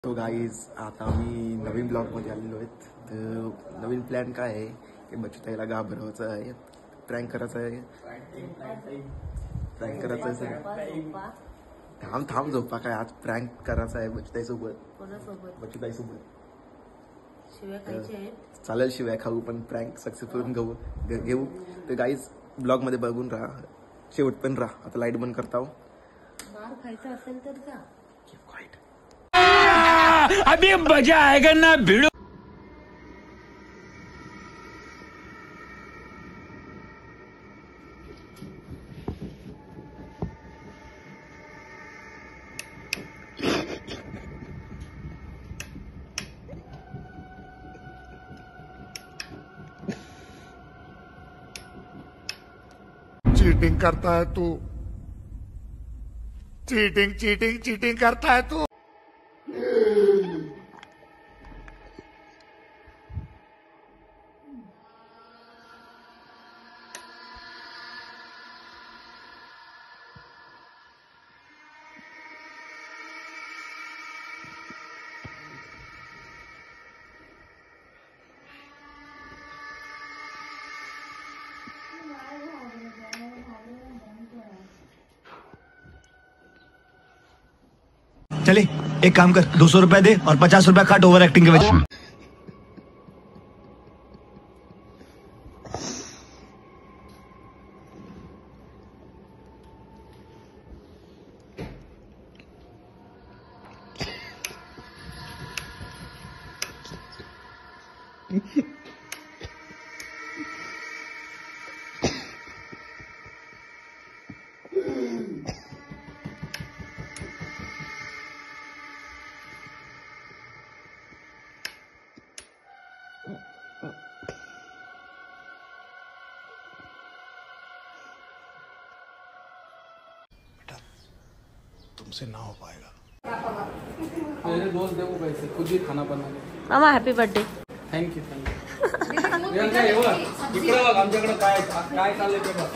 तो गाईज आता आम्ही नवीन ब्लॉगमध्ये आलेलो आहेत. तर नवीन प्लॅन काय आहे की बच्चूताईला घाबरवायचं आहे, प्रँक करायचं आहे. प्रँक करायचं आहे सर. थांब झोपा काय आज प्रँक करायचा आहे बच्चूताई सोबत. बच्चूताई सोबत चालेल, शिवाय खाऊ पण प्रँक सक्सेसफुल घेऊ. तर गाईज ब्लॉग मध्ये बघून राहा, शेवट पण राहा. आता लाईट बंद करता. मार खायचं असेल तर का अभी मजा आएगा ना भिड़ो. चीटिंग करता है तू, चीटिंग करता है तू. चले एक काम कर, 200 रुपए दे और 50 रुपए काट ओवर एक्टिंग के वजह. तुमसे ना हो पाएगा. मेरे दोस्त देखो पैसे खुद ही खाना बना. मामा हॅपी बर्थडे. थँक्यू. इकडे बघ आमच्याकडे काय काय चाललंय ते बघ.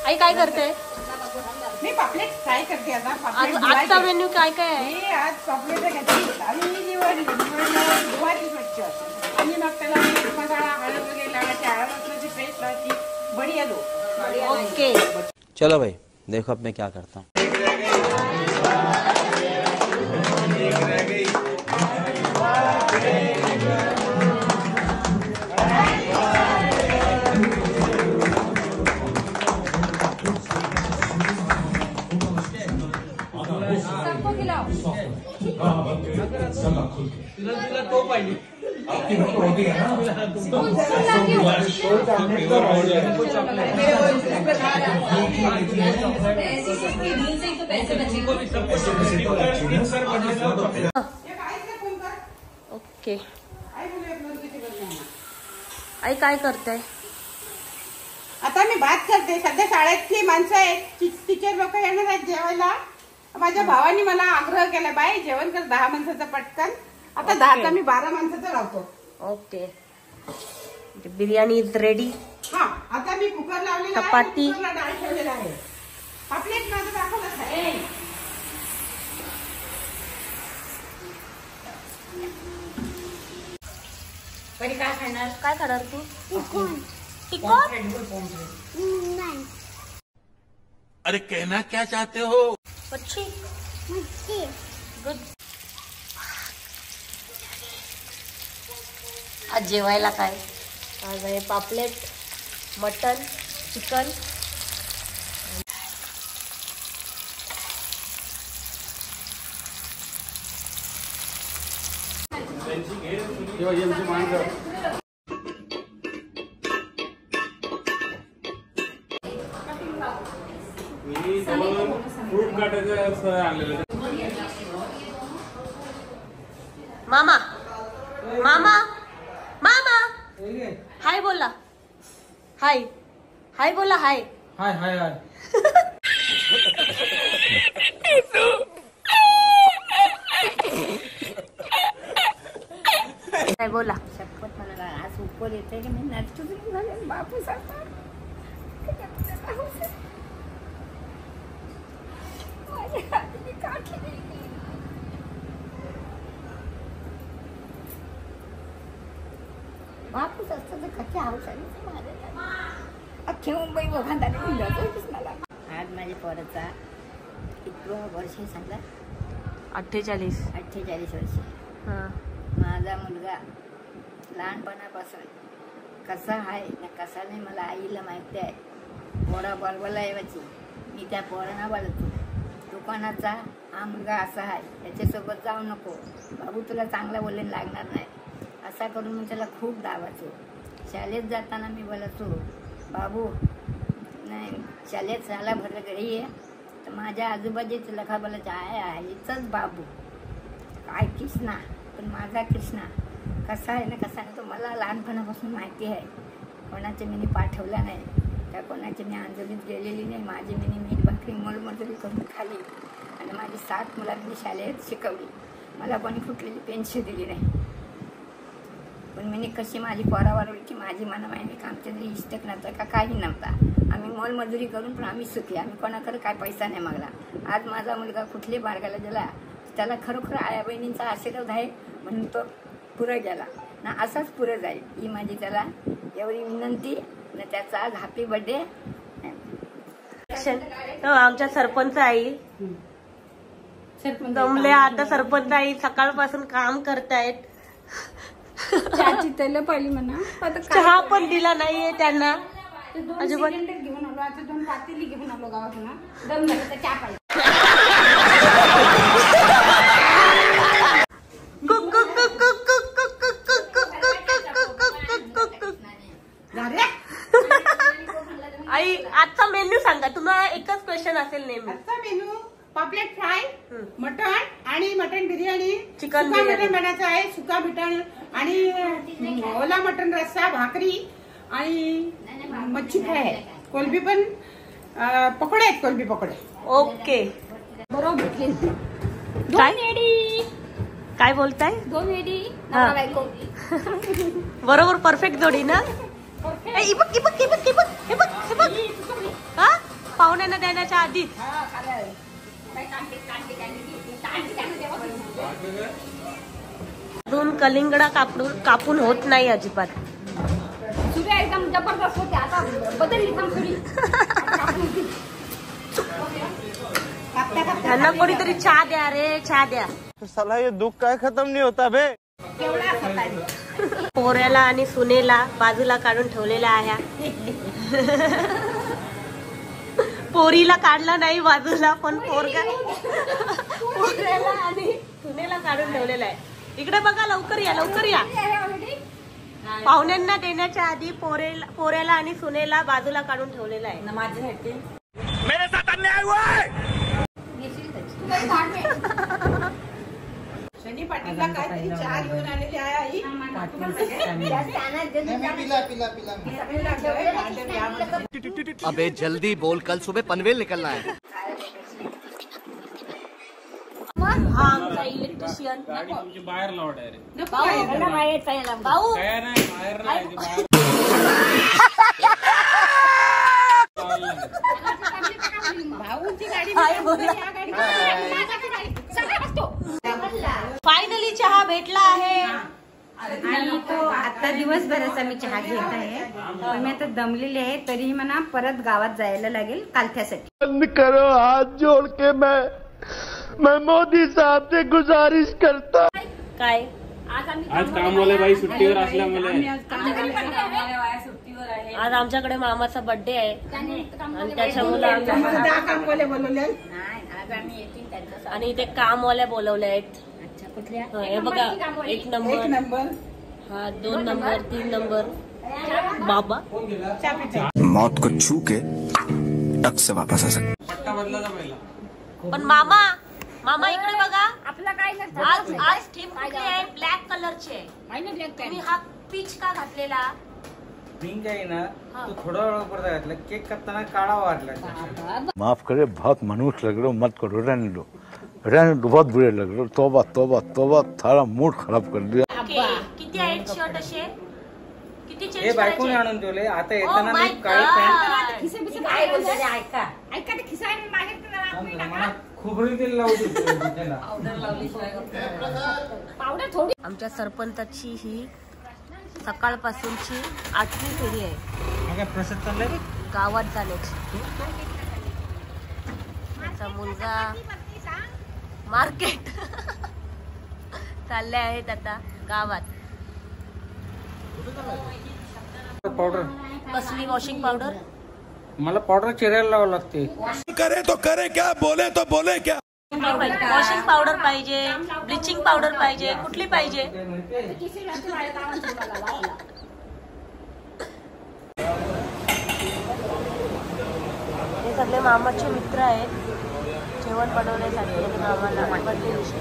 आई काय करते? मी पापलेट फ्राय करते आता. आजचा मेन्यू काय काय आहे? आज पापलेट घेतली आणि निवडली स्वच्छ आणि मग त्याला मसाला हळद वगैरे लावायची, हळद पेस्ट लावायची, बढ़िया दो. ओके चलो भाई देखो अब मैं क्या करता हूँ. सबको खिलाओ. तिला तो पाहिजे. ओके. आई काय करताय? आता मी भात करते. सध्या शाळेतली माणसं आहेत, टीचर लोक येणार आहेत जेवायला. माझ्या भावानी मला आग्रह केला, बाई जेवण कर 10 माणसाचं पटकन. आता 10 मी 12 माणसाचं लावतो. ओके. Biryani is ready. हा, आता मी कुकर लावलेला आहे. चपाती. कुकरला डाळ ठेवलेला आहे. पापलेट माझं दाखवलं आहे. तरी काय खाणार? काय खाणार तू? तिखट. अरे कहना क्या चाहते हो? मच्छी. गुड. आज जेवायला काय? आज आहे पापलेट, मटन, चिकन. फ्रूट काटायचं आणलेलं. मामा मामा मामा हाय बोला. हाय हाय बोला. हाय हाय हाय हाय. काय बोला. शपथ मला आज उपवर येते की मी नाचतो झाले बापू सांगता बापूच असतं तर कच्चे हावसाने अख्खी मुंबई वखांदाने मला. आज माझ्या पोराचा कितवं वर्ष सांगला? 48. 48 वर्ष. माझा मुलगा लहानपणापासून कसा आहे ना कसा नाही मला आईला माहिती आहे. पोरा बरोबरला येवायची मी त्या पोरांना बोलतो दुकानाचा हा मुलगा असा आहे याच्यासोबत जाऊ नको बाबू तुला चांगला बोलून लागणार नाही असा करून मी त्याला खूप दाबायचो. शाळेत जाताना मी बोलतो बाबू नाही शाळेत शाळा भरलं घरी ये तर माझ्या आजूबाजूचं लखा बोलायचं आहे इथंच बाबू काय कृष्णा. पण माझा कृष्णा कसा आहे ना कसा नाही तो मला लहानपणापासून माहिती आहे. कोणाचे मी पाठवला नाही त्या कोणाचे मी अंजलीत गेलेली नाही. माझी मी मीठ भाकरी मोलमजुरी करून खाली आणि माझी 7 मुलांनी शाळेत शिकवली. मला कोणी कुठलेली पेन्शन दिली नाही. पण मी कशी माझी पोरावरली की माझी मना माहिती का आमच्या तरी इष्टक नव्हतं का काही नव्हता. आम्ही मोलमजुरी करून पण आम्ही सुखी. आम्ही कोणाकडे काय पैसा नाही मागला. आज माझा मुलगा कुठल्या मार्गाला गेला त्याला खरोखर आया बहिणींचा आशीर्वाद आहे म्हणून तो पुढे गेला ना असाच पुढे जाईल ही माझी त्याला एवढी विनंती ना. त्याचा आज हॅपी बर्थडे. आमच्या सरपंच आई दमले आता. सरपंच आई सकाळपासून काम करतायत. पहिली म्हणा चहा पण दिला नाहीये त्यांना अजिबात. घेऊन आलो आता 2 पातेली घेऊन आलो गावातून. दम झालं तर चहा पाहिजे. आई आजचा मेन्यू सांगा. तुम्हाला एकच क्वेश्चन असेल नेहमी. आजचा मेन्यू पापलेट फ्राय, मटण आणि मटण बिर्याणी. चिकन सुका मटण बनायचं आहे. सुका मटण आणि ओला मटण रस्सा भाकरी आणि मच्छी फ्राय आहे. कोलबी पण पकोडे आहेत. कोलबी पकोडे. ओके बरोबर काय बोलताय? 2 वेडी हा. बायको बरोबर परफेक्ट जोडी ना. पाहुण्यांना देण्याच्या आधी अजून कलिंगडा कापून होत नाही अजिबात. सुरी एकदम जबरदस्त होते. आता बदलली सुरी. त्यांना कोणीतरी चहा द्या रे. चहा द्या. साला ये दुख काय खत्म नहीं होता बे. पोऱ्याला आणि सुनेला बाजूला काढून ठेवलेल्या आहे. पोरीला काढला नाही बाजूला पण पोऱ्याला आणि काढून ठेवलेला आहे. इकडे बघा, लवकर या लवकर या. पाहुण्यांना देण्याच्या आधी पोऱ्याला आणि सुनेला बाजूला काढून ठेवलेला आहे. माझ्यासाठी मेरे साथ अन्याय हुआ है. शनी पाटीलला काहीतरी चहा घेऊन आलेली आहे आई. अबे जल्दी बोल, कल सुबह पनवेल निकलना है. हा आमचा इलेक्ट्रिशियन बाहेर लावा डायरेक्ट. भाऊ काय नाही बाहेर नाही भाऊची गाडी फायनली चहा भेटला आहे. आणि तो आता दिवसभराचा मी चहा घेत आहे. पण मी आता दमलेली आहे, तरीही मला परत गावात जायला लागेल कालथ्यासाठी. बंद करो हाथ जोड़ के मैं मोदी साहब से गुजारिश करता. काय आज कामवाले बाई सुट्टीवर असल्यामुळे आज आमच्याकडे मामाचा बर्थडे आहे आणि त्याच्यामुळे आणि इथे कामवाल्या बोलवल्या आहेत. हे बघा, 1 नंबर, हा 2 नंबर, 3 नंबर. बाबा मौत को छू के टक से वापस आ सकते. पट्टा बदलाचा पहिला. पण मामा इकडे बघा. आपला काय आज थीम कुठली आहे? ब्लॅक कलरची आहे. तुम्ही हा पीच का घातलेला? पिंक आहे ना, तो थोडा वेळ परत घातला. केक कापताना काळा वाटला. माफ करे, बहुत मनुष्य लग रहे हो, मत करो, रहने दो, बहुत बुरे लग रहे हो. तोबा तोबा तोबा, थारा मूड खराब कर दिया. किती आहेत शर्ट असे? किती हे चेंज बायकोने आणून ठेवले. आता येताना मी काळी पॅन्ट खोबरी तेल लावतो त्याला. आमच्या सरपंचाची ही सकाळपासूनची 8वी फेरी आहे प्रसाद चाललाय गावात जाण्याची. माझा मुलगा मार्केट चालले आहेत आता गावात. पावडर कसली वॉशिंग पावडर? मला पावडर चेहऱ्याला लावावं लागते. करे तो करे क्या, बोले तो बोले क्या. वॉशिंग पावडर पाहिजे, ब्लिचिंग पावडर पाहिजे, कुठली पाहिजे? हे सगळे मामाचे मित्र आहेत. जेवण बनवण्यासाठी मामाला बर्थडे विषय.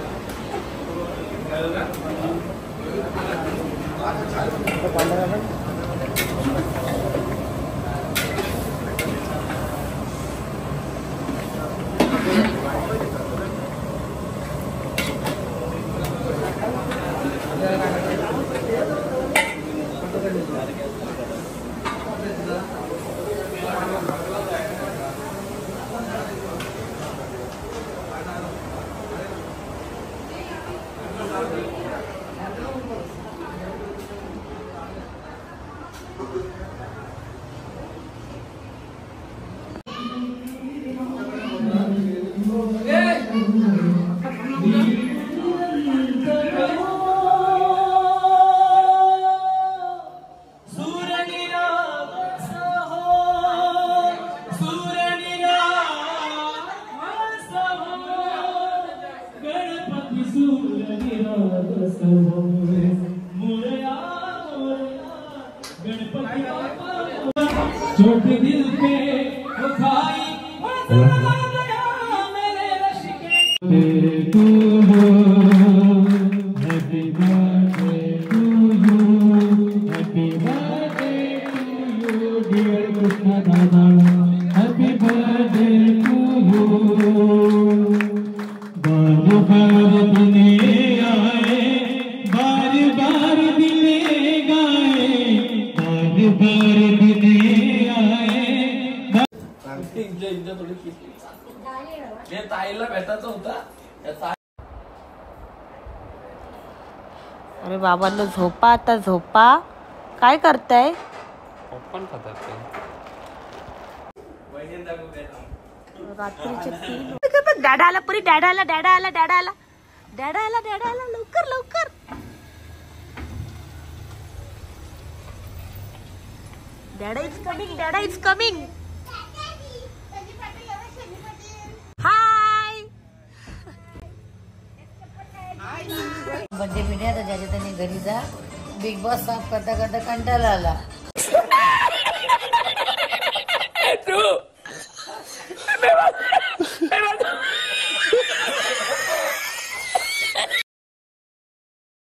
अरे बाबांनो, झोपा आता, झोपा. काय करताय? पॉपकॉर्न खातात ते. रात्रीचे 3. डॅडा आला पुरी, डॅडा आला लवकर लवकर. डॅडा इज कमिंग. हाय. बर्थडे पिढ्या तर ज्याच्या त्याने घरी जा. बिग बॉस साफ करता करता कंटाळा आला.